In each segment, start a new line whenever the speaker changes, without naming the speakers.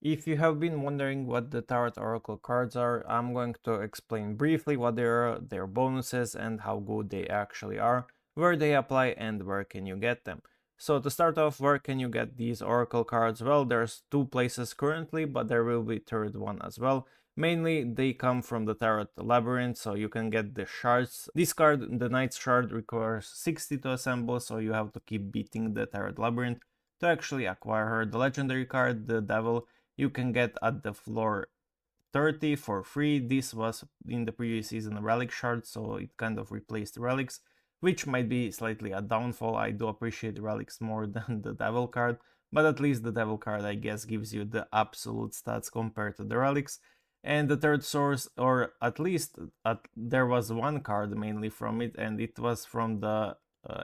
If you have been wondering what the Tarot Oracle cards are, I'm going to explain briefly what they are, their bonuses, and how good they actually are, where they apply, and where can you get them. So to start off, where can you get these Oracle cards? Well, there's two places currently, but there will be third one as well. Mainly, they come from the Tarot Labyrinth, so you can get the shards. This card, the Knight's Shard, requires 60 to assemble, so you have to keep beating the Tarot Labyrinth to actually acquire her. The legendary card, the Devil, you can get at the floor 30 for free. This was in the previous season a relic shard, so it kind of replaced relics, which might be slightly a downfall. I do appreciate relics more than the devil card, but at least the devil card, I guess, gives you the absolute stats compared to the relics. And the third source, or at least there was one card mainly from it, and it was from the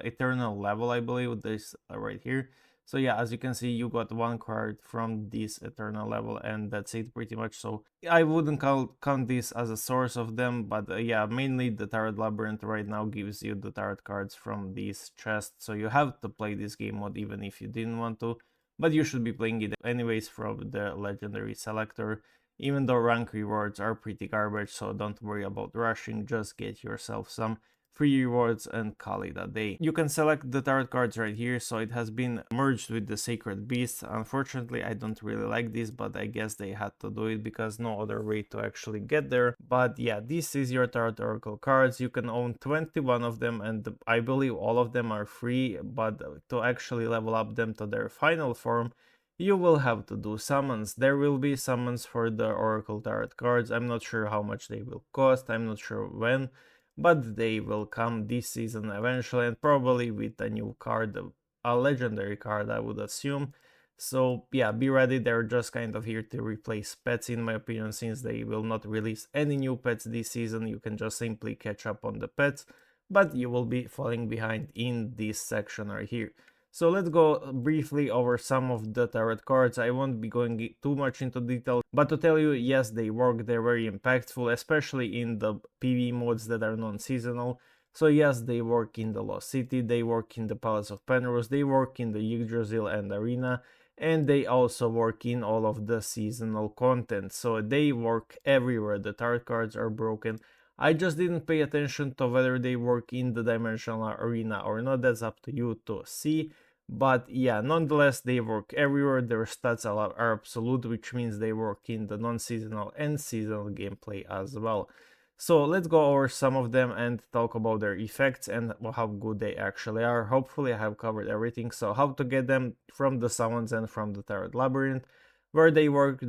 eternal level, I believe, this right here. So yeah, as you can see, you got one card from this eternal level, and that's it pretty much. So I wouldn't count this as a source of them, but yeah, mainly the Tarot Labyrinth right now gives you the tarot cards from these chests, so you have to play this game mode even if you didn't want to, but you should be playing it anyways from the legendary selector, even though rank rewards are pretty garbage, so don't worry about rushing, just get yourself some free rewards and call it a day. You can select the tarot cards right here, so it has been merged with the Sacred Beast. Unfortunately, I don't really like this, but I guess they had to do it because no other way to actually get there. But yeah, this is your tarot oracle cards. You can own 21 of them, and I believe all of them are free, but to actually level up them to their final form, you will have to do summons. There will be summons for the Oracle Tarot cards. I'm not sure how much they will cost, I'm not sure when, but they will come this season eventually, and probably with a new card, a legendary card, I would assume. So yeah, be ready, they're just kind of here to replace pets in my opinion, since they will not release any new pets this season. You can just simply catch up on the pets, but you will be falling behind in this section right here. So let's go briefly over some of the tarot cards. I won't be going too much into detail, but to tell you, yes, they work, they're very impactful, especially in the PvE modes that are non-seasonal. So yes, they work in the Lost City, they work in the Palace of Penrose, they work in the Yggdrasil and Arena, and they also work in all of the seasonal content. So they work everywhere. The tarot cards are broken. I just didn't pay attention to whether they work in the Dimensional Arena or not. That's up to you to see. But yeah, nonetheless, they work everywhere. Their stats are absolute, which means they work in the non-seasonal and seasonal gameplay as well. So let's go over some of them and talk about their effects and how good they actually are. Hopefully I have covered everything. So how to get them from the summons and from the Tarot Labyrinth. Where they work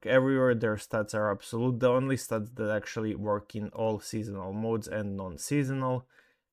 everywhere. Their stats are absolute. The only stats that actually work in all seasonal modes and non-seasonal,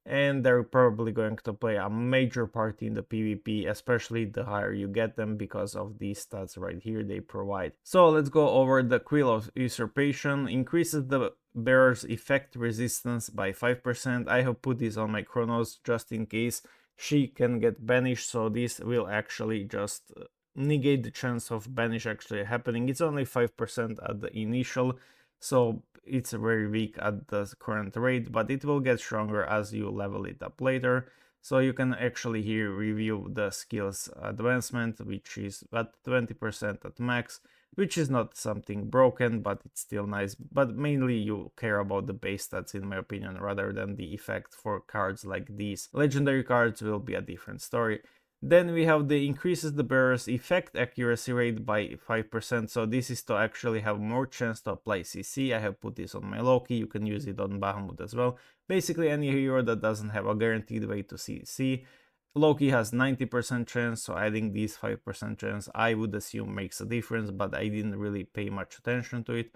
and they're probably going to play a major part in the PvP, especially the higher you get them because of these stats right here they provide. So let's go over the Quill of Usurpation. Increases the bearer's effect resistance by 5%. I have put this on my chronos just in case she can get banished, so this will actually just negate the chance of banish actually happening. It's only 5% at the initial, so it's very weak at the current rate, but it will get stronger as you level it up later. So you can actually here review the skills advancement, which is at 20% at max, which is not something broken, but it's still nice. But mainly you care about the base stats in my opinion, rather than the effect for cards like these. Legendary cards will be a different story. Then we have the increases the bearer's effect accuracy rate by 5%, so this is to actually have more chance to apply CC. I have put this on my Loki, you can use it on Bahamut as well. Basically any hero that doesn't have a guaranteed way to CC. Loki has 90% chance, so adding this 5% chance I would assume makes a difference, but I didn't really pay much attention to it.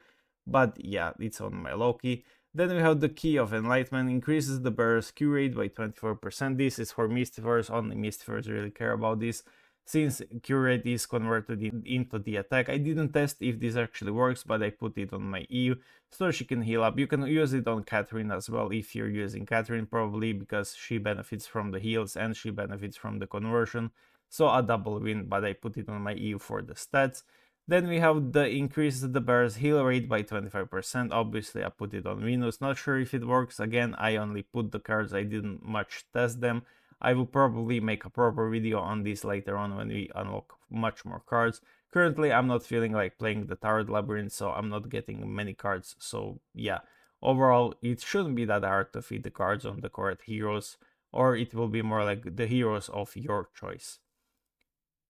But yeah, it's on my Loki. Then we have the Key of Enlightenment, increases the bearer's Q rate by 24%. This is for Mystifers, only Mystifers really care about this, since Q rate is converted into the attack. I didn't test if this actually works, but I put it on my EU, so she can heal up. You can use it on Catherine as well if you're using Catherine, probably because she benefits from the heals and she benefits from the conversion, so a double win, but I put it on my EU for the stats. Then we have the increase the bear's heal rate by 25%. Obviously I put it on Venus, not sure if it works. Again, I only put the cards, I didn't much test them. I will probably make a proper video on this later on when we unlock much more cards, Currently, I'm not feeling like playing the Towered Labyrinth, so I'm not getting many cards. So yeah, overall, it shouldn't be that hard to fit the cards on the correct heroes, or it will be more like the heroes of your choice.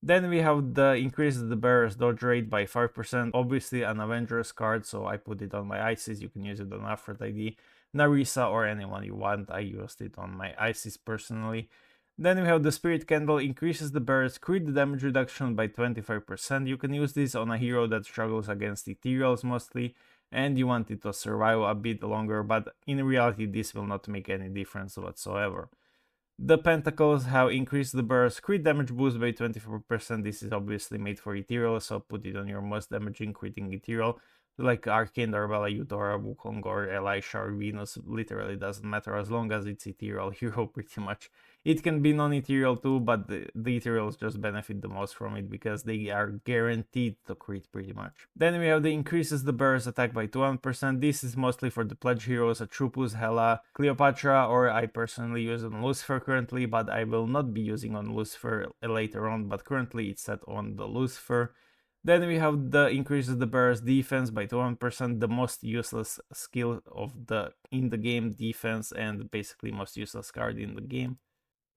Then we have the increase the bearer's dodge rate by 5%, obviously an Avengers card, so I put it on my Isis. You can use it on Aphrodite, Narisa, or anyone you want. I used it on my Isis personally. Then we have the Spirit Candle, increases the bearer's crit damage reduction by 25%. You can use this on a hero that struggles against ethereals mostly, and you want it to survive a bit longer, but in reality this will not make any difference whatsoever. The Pentacles have increased the bearer's crit damage boost by 24%. This is obviously made for Ethereal, so put it on your most damaging critting Ethereal. Like Arcane, Darvella, Eudora, Wukong, or Elisha, or Venus, literally doesn't matter as long as it's Ethereal hero pretty much. It can be non-Ethereal too, but the Ethereals just benefit the most from it because they are guaranteed to crit pretty much. Then we have the increases the bearer's attack by 200%. This is mostly for the pledge heroes, Atropos, Hela, Cleopatra, or I personally use on Lucifer currently, but I will not be using on Lucifer later on, but currently it's set on the Lucifer. Then we have the increases the bearer's defense by 200%, the most useless skill of the in the game defense and basically most useless card in the game.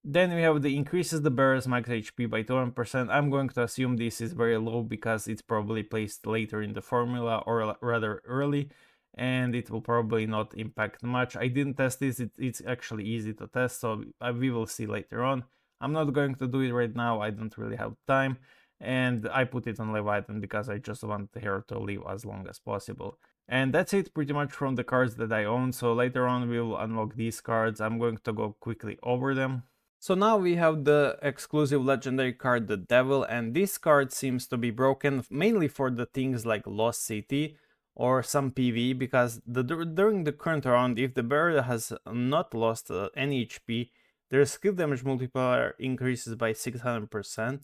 Then we have the increases the bearer's max HP by 200%. I'm going to assume this is very low because it's probably placed later in the formula or rather early, and it will probably not impact much. I didn't test this, it's actually easy to test, so we will see later on. I'm not going to do it right now, I don't really have time, and I put it on Leviathan because I just want the hero to live as long as possible. And that's it pretty much from the cards that I own, so later on we will unlock these cards. I'm going to go quickly over them. So now we have the exclusive legendary card, the Devil, and this card seems to be broken mainly for the things like Lost City or some PV, because during the current round, if the bearer has not lost any HP, their skill damage multiplier increases by 600%.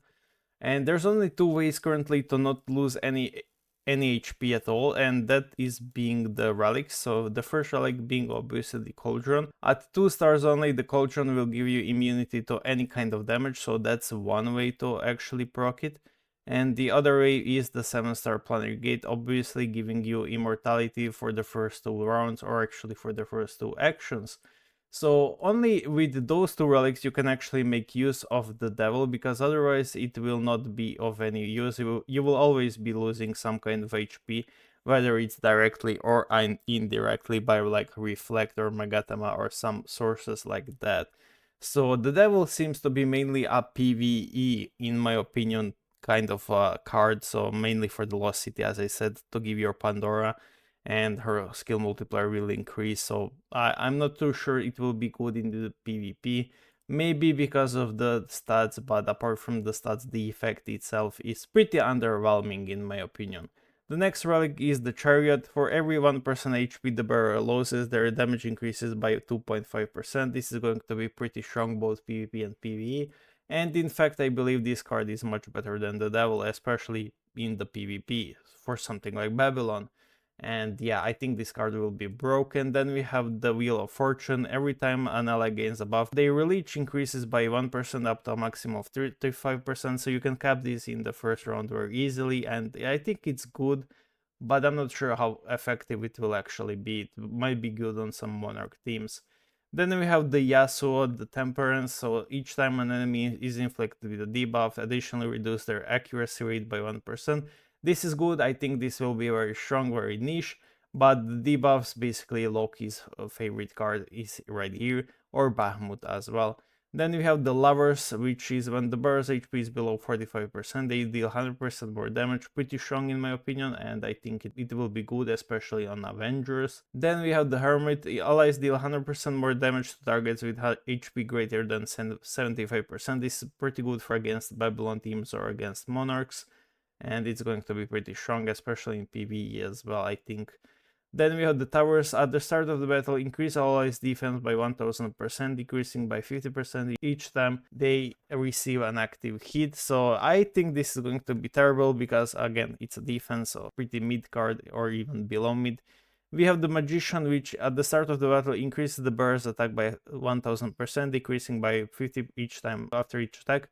And there's only two ways currently to not lose any HP at all, and that is being the relics. So the first relic being obviously the Cauldron. At 2 stars only, the Cauldron will give you immunity to any kind of damage, so that's one way to actually proc it. And the other way is the 7-star Planetary Gate, obviously giving you immortality for the first 2 rounds, or actually for the first 2 actions. So only with those 2 relics you can actually make use of the Devil, because otherwise it will not be of any use. You will always be losing some kind of HP, whether it's directly or indirectly by like Reflect or Magatama or some sources like that. So the Devil seems to be mainly a PvE, in my opinion, kind of a card, so mainly for the Lost City, as I said, to give your Pandora, and her skill multiplier will increase, so I'm not too sure it will be good in the PvP, maybe because of the stats, but apart from the stats, the effect itself is pretty underwhelming in my opinion. The next relic is the Chariot. For every 1% HP the bearer loses, their damage increases by 2.5%. This is going to be pretty strong both PvP and PvE, and in fact I believe this card is much better than the Devil, especially in the PvP for something like Babylon. And yeah, I think this card will be broken. Then we have the Wheel of Fortune. Every time an ally gains a buff, their reach increases by 1% up to a maximum of 35%, so you can cap this in the first round very easily, and I think it's good, but I'm not sure how effective it will actually be. It might be good on some Monarch teams. Then we have the Yasuo, the Temperance, so each time an enemy is inflicted with a debuff, additionally reduce their accuracy rate by 1%. This is good, I think this will be very strong, very niche, but the debuffs, basically Loki's favorite card is right here, or Bahamut as well. Then we have the Lovers, which is when the bearer's HP is below 45%, they deal 100% more damage, pretty strong in my opinion, and I think it will be good, especially on Avengers. Then we have the Hermit, allies deal 100% more damage to targets with HP greater than 75%, this is pretty good for against Babylon teams or against Monarchs, and it's going to be pretty strong, especially in PvE as well, I think. Then we have the Towers. At the start of the battle, increase allies' defense by 1000%, decreasing by 50% each time they receive an active hit. So I think this is going to be terrible because, again, it's a defense, so pretty mid card or even below mid. We have the Magician, which at the start of the battle increases the bearer's attack by 1000%, decreasing by 50 each time after each attack.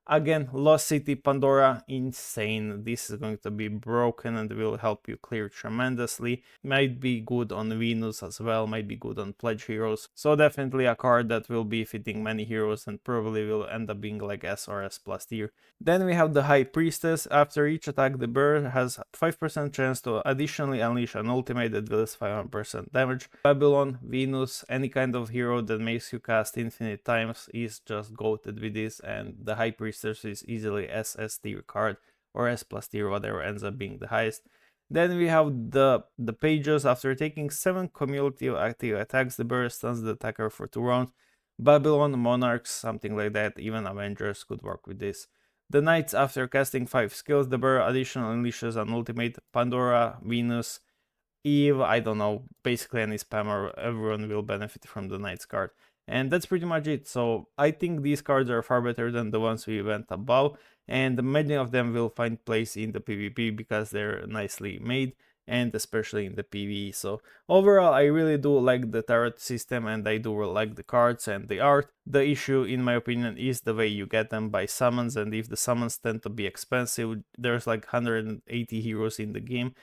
Again, Lost City Pandora, insane. This is going to be broken and will help you clear tremendously. Might be good on Venus as well, might be good on Pledge Heroes. So definitely a card that will be fitting many heroes and probably will end up being like S or S plus tier. Then we have the High Priestess. After each attack, the bird has 5% chance to additionally unleash an ultimate that deals 500% damage. Babylon, Venus, any kind of hero that makes you cast infinite times is just goated with this, and the High Priestess is easily SS tier card or S plus tier, whatever ends up being the highest. Then we have the pages. After taking 7 cumulative active attacks, the bird stuns the attacker for 2 rounds. Babylon, Monarchs, something like that, even Avengers could work with this. The Knights, after casting 5 skills, the bird additionally unleashes an ultimate. Pandora, Venus, Eve, I don't know, basically any spammer, everyone will benefit from the Knights card. And that's pretty much it. So I think these cards are far better than the ones we went above, and many of them will find place in the PvP because they're nicely made, and especially in the PvE. So overall, I really do like the tarot system, and I do like the cards and the art. The issue, in my opinion, is the way you get them by summons, and if the summons tend to be expensive, there's like 180 heroes in the game.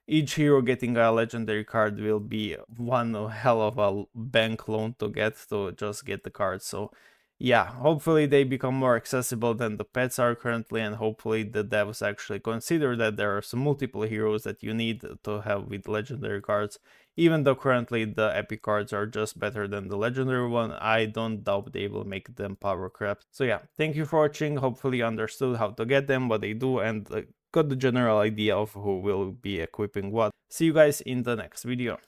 Each hero getting a legendary card will be one hell of a bank loan to get to just get the card. So yeah, hopefully they become more accessible than the pets are currently, and hopefully the devs actually consider that there are some multiple heroes that you need to have with legendary cards. Even though currently the epic cards are just better than the legendary one, I don't doubt they will make them power crap. So yeah, thank you for watching. Hopefully you understood how to get them, what they do, and got the general idea of who will be equipping what. See you guys in the next video.